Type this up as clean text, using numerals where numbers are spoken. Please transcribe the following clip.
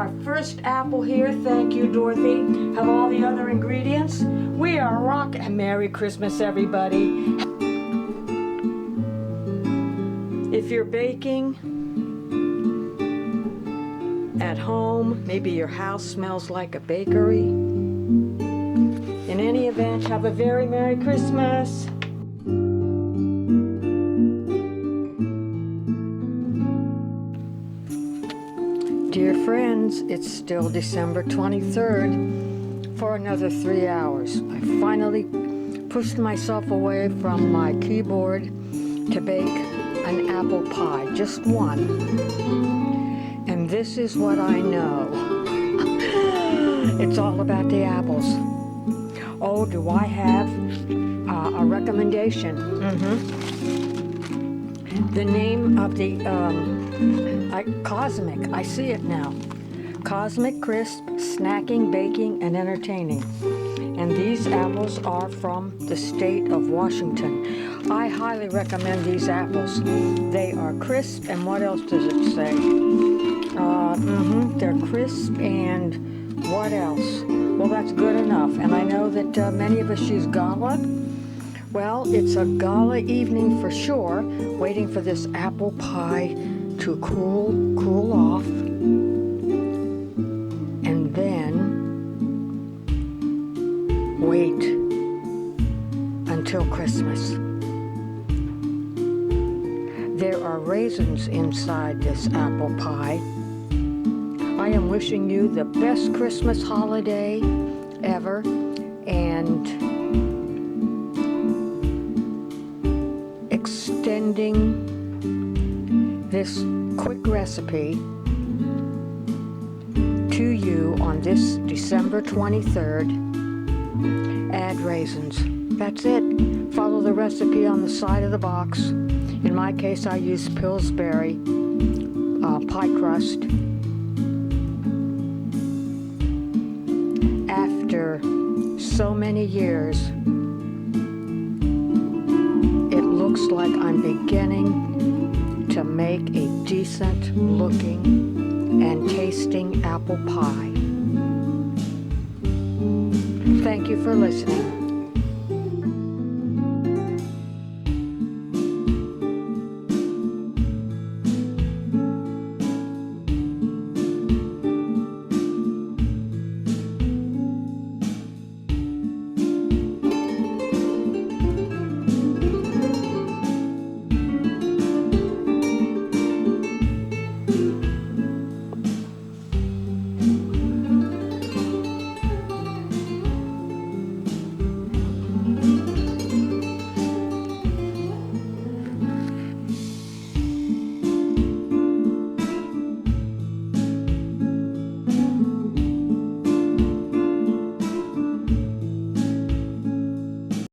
our first apple here. Thank you, Dorothy. Have all the other ingredients. We are rock and Merry Christmas, everybody. If you're baking at home, maybe your house smells like a bakery. In any event, have a very Merry Christmas. Dear friends, it's still December 23rd for another 3 hours. I finally pushed myself away from my keyboard to bake an apple pie, just one. And this is what I know. It's all about the apples. Oh, do I have a recommendation? The name of the Cosmic, I see it now. Cosmic Crisp, Snacking, Baking, and Entertaining. And these apples are from the state of Washington. I highly recommend these apples. They are crisp, and what else does it say? They're crisp, and what else? Well, that's good enough. And I know that many of us use gala. Well, it's a gala evening for sure, waiting for this apple pie to cool off, and then wait until Christmas. There are raisins inside this apple pie. I am wishing you the best Christmas holiday ever, and extending this quick recipe to you on this December 23rd. Add raisins. That's it. Follow the recipe on the side of the box. In my case, I use Pillsbury pie crust. After so many years, it looks like I'm beginning to make a decent looking and tasting apple pie. Thank you for listening.